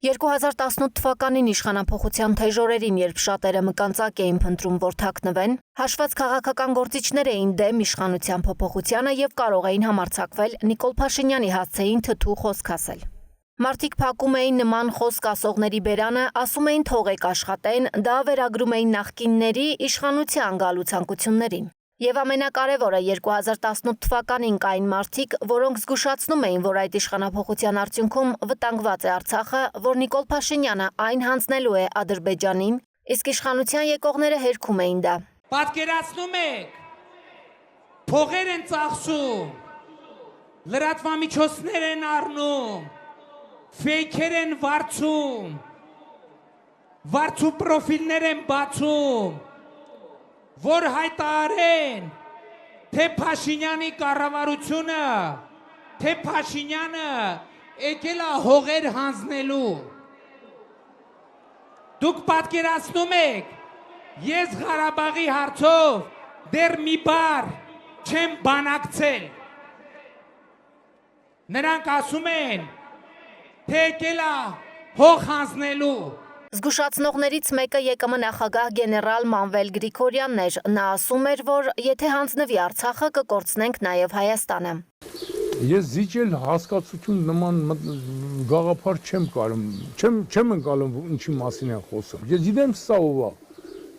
2018 թվականին իշխանափոխության թեժ օրերին, երբ շատերը մկանծակ էին փնտրում, որ թաքնվեն, հաշված քաղաքական գործիչներ էին դեմ իշխանության փոփոխությանը եւ կարող էին համարձակվել Նիկոլ Փաշինյանի հասցեին թթու խոսք ասել։ Մարդիկ փակում էին նման խոսք ասողների բերանը, ասում էին թողեք աշխատեն, դա վերագրում էին նախկինների իշխանության գալու ցանկություններին։ Եվ ամենակարևորը 2018 թվականին կային մարդիկ, որոնք զգուշացնում էին, որ այդ իշխանափոխության արդյունքում վտանգված է Արցախը, որ Նիկոլ Փաշինյանը այն հանձնելու է Ադրբեջանին, իսկ իշխանության եկողները հերքում էին դա։ Պատկերացնում եք, փողեր են ծախսում, լրատվամիջոցներ են առնում, ֆեյքեր են վարձում, վարձու պրոֆիլներ են բացում, որ հայտարարեն, թե Փաշինյանի կառավարությունը, թե Փաշինյանը եկել է հողեր հանձնելու։ Դուք պատկերացնում եք, ես Ղարաբաղի հարցով դեռ մի բառ չեմ բանակցել։ Նրանք ասում են, թե եկել է հող հանձնելու։ Զգուշացնողներից մեկը ԵԿՄ նախագահ գեներալ Մանվել Գրիգորյանն էր, նա ասում էր, որ եթե հանձնվի Արցախը, կկորցնենք նաև Հայաստանը։ Ես զիջել հասկացություն նման գաղափար չեմ կարում, չեմ ընկալում ինչի մասին են խոսում։ Ես գիտեմ սա ով է։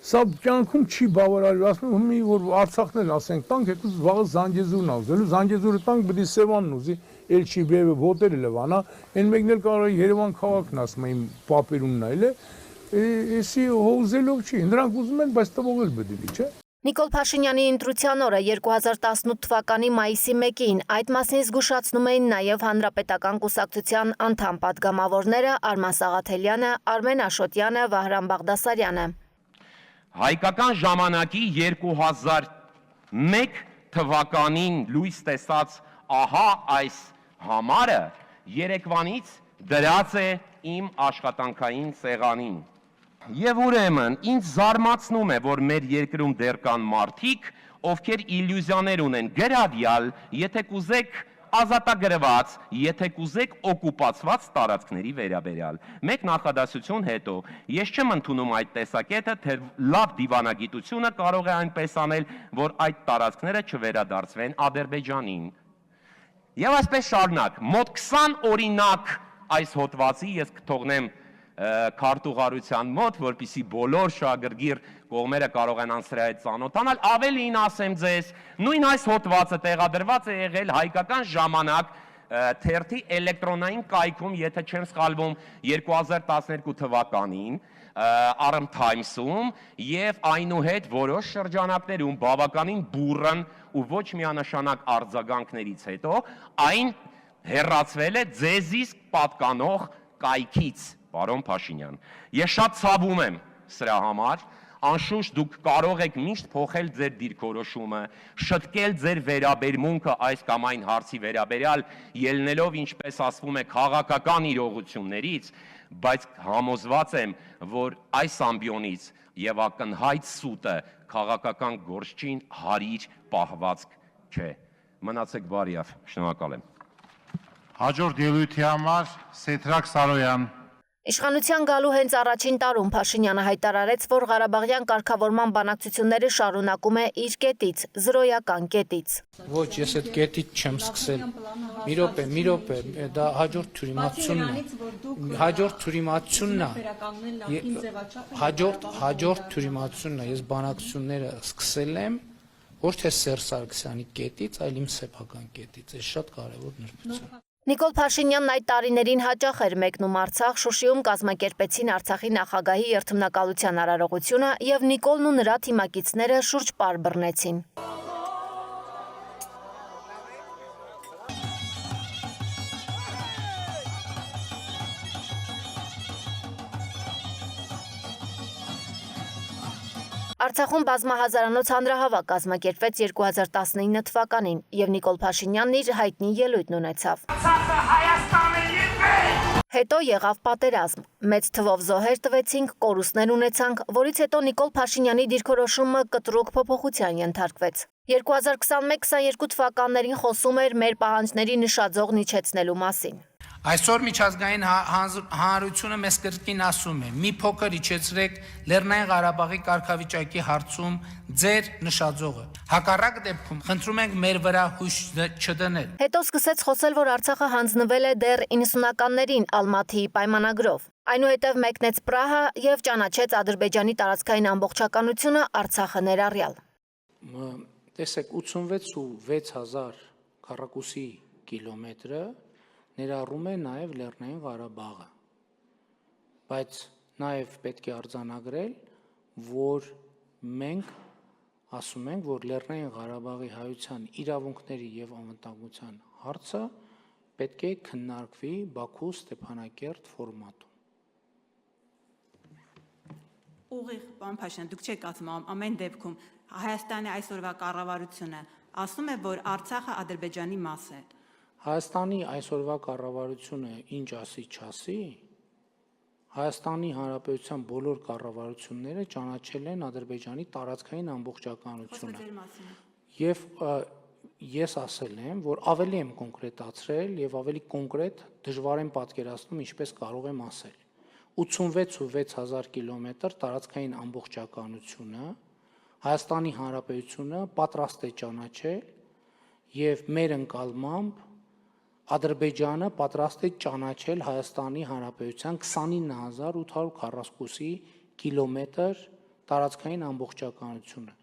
Սա կյանքում չի բավարարի, ասում եմ որ Արցախն էլ ասենք տանք, հետո վաղը Զանգեզուրն է ուզելու, Զանգեզուրը տանք բդի Սևանն ուզի, էլ չի բևը ոտերը լվանա, այն մեկն էլ կարող է Երևան քաղաքն ասում եմ պապերումն այլ է, էսի հոզելով չի, նրանք ուզում են, բայց տվող էլ բդի, չէ։ Նիկոլ Փաշինյանի ընտրության օրը 2018 թվականի մայիսի 1-ին այդ մասին զգուշացնում էին նաև Հանրապետական կուսակցության անդամ պատգամավորները Արման Սաղաթելյանը, Արմեն Աշոտյանը, Վահրամ Բաղդասարյանը։ Հայկական ժամանակի 2001 թվականին լույս տեսած ահա այս համարը երեկվանից դրած է իմ աշխատանքային սեղանին։ Եվ ուրեմն ինձ զարմացնում է, որ մեր երկրում դեռ կան մարդիկ, ովքեր իլյուզիաներ ունեն գրավյալ, եթե կուզեք ազատագրված, եթե կուզեք օկուպացված տարածքների վերաբերյալ։ Մեկ նախադասություն հետո, ես չեմ ընդունում այդ տեսակետը, թե լավ դիվանագիտությունը կարող է այնպես անել, որ այդ տարածքները չվերադարձվեն Ադրբեջանին։ Եվ այսպես շարունակ, մոտ 20 օրինակ այս հոդվածի ես կթողնեմ քարտուղարության մոտ, որպեսզի բոլոր շահագրգիռ կողմերը կարող են անցրի այդ ծանոթանալ, ավելին ասեմ ձեզ, նույն այս հոդվածը տեղադրված է եղել Հայկական ժամանակ թերթի էլեկտրոնային կայքում, եթե չեմ սխալվում, 2012 թվականին, Arm Times-ում եւ այնուհետ որոշ շրջանակներում բավականին բուռն ու ոչ միանշանակ արձագանքներից հետո այն հեռացվել է ձեզիս պատկանող կայքից, պարոն Փաշինյան։ Ես շատ ցավում եմ սրա համար, անշուշտ դուք կարող եք միշտ փոխել ձեր դիրքորոշումը, շտկել ձեր վերաբերմունքը այս կամ այն հարցի վերաբերյալ, ելնելով, ինչպես ասվում է, քաղաքական իրողություններից, բայց համոզված եմ, որ այս ամբիոնից եւ ակնհայտ սուտը քաղաքական գործչին հարիր պահվածք չէ։ Մնացեք բարիավ, շնորհակալ եմ։ Հաջորդ ելույթի համար Սեդրակ Սարոյան։ Իշխանության գալու հենց առաջին տարում Փաշինյանը հայտարարեց, որ Ղարաբաղյան կարգավորման բանակցությունները շարունակում է իր կետից, զրոյական կետից։ Ոչ, ես այդ կետից չեմ սկսել։ Մի րոպե, դա հաջորդ թյուրիմացությունն է։ Հաջորդ թյուրիմացությունն է, ես բանակցությունները սկսել եմ ոչ թե Սերժ Սարգսյանի կետից, այլ իմ սեփական կետից։ Այս շատ կարևոր նրբություն։ Նիկոլ Փաշինյանն այդ տարիներին հաճախ էր մեկնում Արցախ, Շուշիում կազմակերպեցին Արցախի նախագահի երթմնակալության արարողությունը եւ Նիկոլն ու նրա թիմակիցները շուրջ պար բռնեցին։ Արցախում բազմահազարանոց հանրահավաք կազմակերպվեց 2019 թվականին եւ Նիկոլ Փաշինյանն իր հայտնի ելույթն ունեցավ։ Հետո եղավ պատերազմ, մեծ թվով զոհեր տվեցինք, կորուստներ ունեցանք, որից հետո Նիկոլ Փաշինյանի դիրքորոշումը կտրուկ փոփոխության ենթարկվեց։ 2021-22 թվականներին խոսում էր մեր պահանջների նշաձողն իջեցնելու մասին։ Այսօր միջազգային հանրությունը մեզ կրկին ասում է. մի փոքր իջեցրեք Լեռնային Ղարաբաղի կարգավիճակի հարցում ձեր նշաձողը։ Հակառակ դեպքում խնդրում ենք մեր վրա հույս չդնել։ Հետո սկսեց խոսել, որ Արցախը հանձնվել է դեռ 90-ականներին Ալմաթիի պայմանագրով։ Այնուհետև մեկնեց Պրահա եւ ճանաչեց Ադրբեջանի տարածքային ամբողջականությունը Արցախը ներառյալ։ Տեսեք 86,600 քառակուսի կիլոմետրը ներառում է նաև Լեռնային Ղարաբաղը, բայց նաև պետք է արձանագրել, որ մենք ասում ենք, որ Լեռնային Ղարաբաղի հայության իրավունքների եւ անվտանգության հարցը պետք է քննարկվի Բաքու-Ստեփանակերտ ֆորմատում։ Ուղիղ, պարոն Փաշինյան, դուք չեք ասում ամեն դեպքում Հայաստանի այսօրվա կառավարությունը ասում է, որ Արցախը Ադրբեջանի մաս է։ Հայաստանի այսօրվա կառավարությունը ինչ ասի չասի, Հայաստանի Հանրապետության բոլոր կառավարությունները ճանաչել են Ադրբեջանի տարածքային ամբողջականությունը։ Եվ ես ասել եմ, որ ավելի եմ կոնկրետացրել եւ ավելի կոնկրետ դժվար եմ պատկերացնում ինչպես կարող եմ ասել։ 86,600 կիլոմետր տարածքային ամբողջականությունը Հայաստանի Հանրապետությունը պատրաստ է ճանաչել եւ մեր ընկալմամբ Ադրբեջանը պատրաստ է ճանաչել Հայաստանի Հանրապետության 29842 կիլոմետր տարածքային ամբողջականությունը։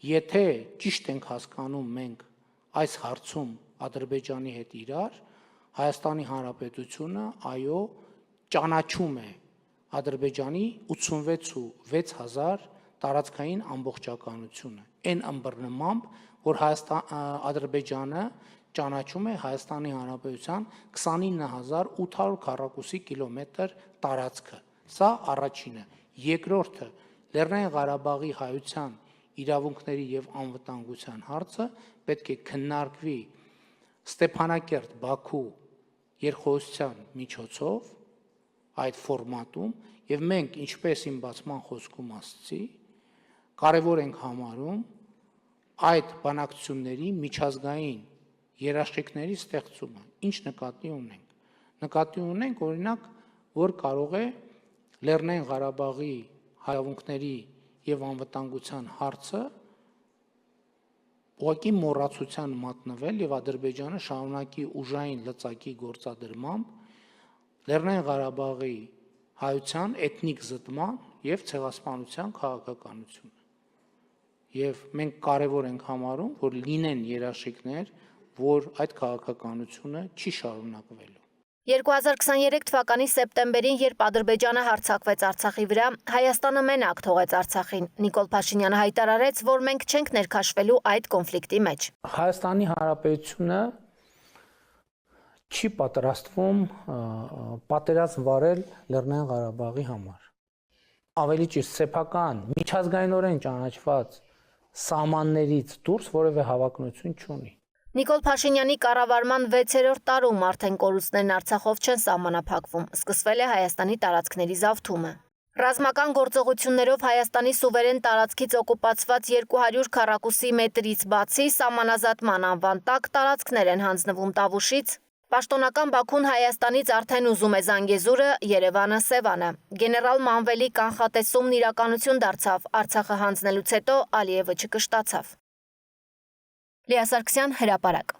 Եթե ճիշտ ենք հասկանում մենք այս հարցում Ադրբեջանի հետ իրար, Հայաստանի Հանրապետությունը այո ճանաչում է Ադրբեջանի 86,600 տարածքային ամբողջականությունը։ Այն ըմբռնմամբ, որ Ադրբեջանը ճանաչում է Հայաստանի Հանրապետության 29842 կիլոմետր տարածքը։ Սա առաջինը։ Երկրորդը, Լեռնային Ղարաբաղի հայության իրավունքների եւ անվտանգության հարցը պետք է քննարկվի Ստեփանակերտ-Բաքու երկխոսության միջոցով այդ ֆորմատում եւ մենք, ինչպես իմ բացման խոսքում ասացի, կարևոր ենք համարում այդ բանակցությունների միջազգային երաշխիքների ստեղծումը, ինչ նկատի ունենք։ Նկատի ունենք, օրինակ, որ կարող է Լեռնային Ղարաբաղի հայավունքների եւ անվտանգության հարցը ուղղակի մոռացության մատնվել եւ Ադրբեջանը շարունակի ուժային լծակի գործադրմամբ Լեռնային Ղարաբաղի հայության էթնիկ զտման եւ ցեղասպանության քաղաքականությունը։ Եվ մենք կարևոր ենք համարում, որ լինեն երաշխիքներ, որ այդ քաղաքականությունը չի շարունակվելու։ 2023 թվականի սեպտեմբերին, երբ Ադրբեջանը հարձակվեց Արցախի վրա, Հայաստանը մենակ թողեց Արցախին։ Նիկոլ Փաշինյանը հայտարարեց, որ մենք չենք ներքաշվելու այդ կոնֆլիկտի մեջ։ Հայաստանի Հանրապետությունը չի պատրաստվում պատերազմ վարել Լեռնային Ղարաբաղի համար։ Ավելի ճիշտ, սեփական, միջազգայինորեն ճանաչված սահմաններից դուրս որևէ հավակնություն չունի։ Նիկոլ Փաշինյանի կառավարման 6-րդ տարում արդեն կորուստներն Արցախով չեն սահմանափակվում, սկսվել է Հայաստանի տարածքների զավթումը։ Ռազմական գործողություններով Հայաստանի սուվերեն տարածքից օկուպացված 200 քառակուսի մետրից բացի սահմանազատման անվան տակ տարածքներ են հանձնվում Տավուշից, պաշտոնական Բաքուն Հայաստանից արդեն ուզում է Զանգեզուրը, Երևանը, Սևանը։ Գեներալ Մանվելի կանխատեսումն իրականություն դարձավ, Արցախը հանձնելուց հետո Ալիևը չկշտացավ։ Լիա Սարգսյան, Հրապարակ։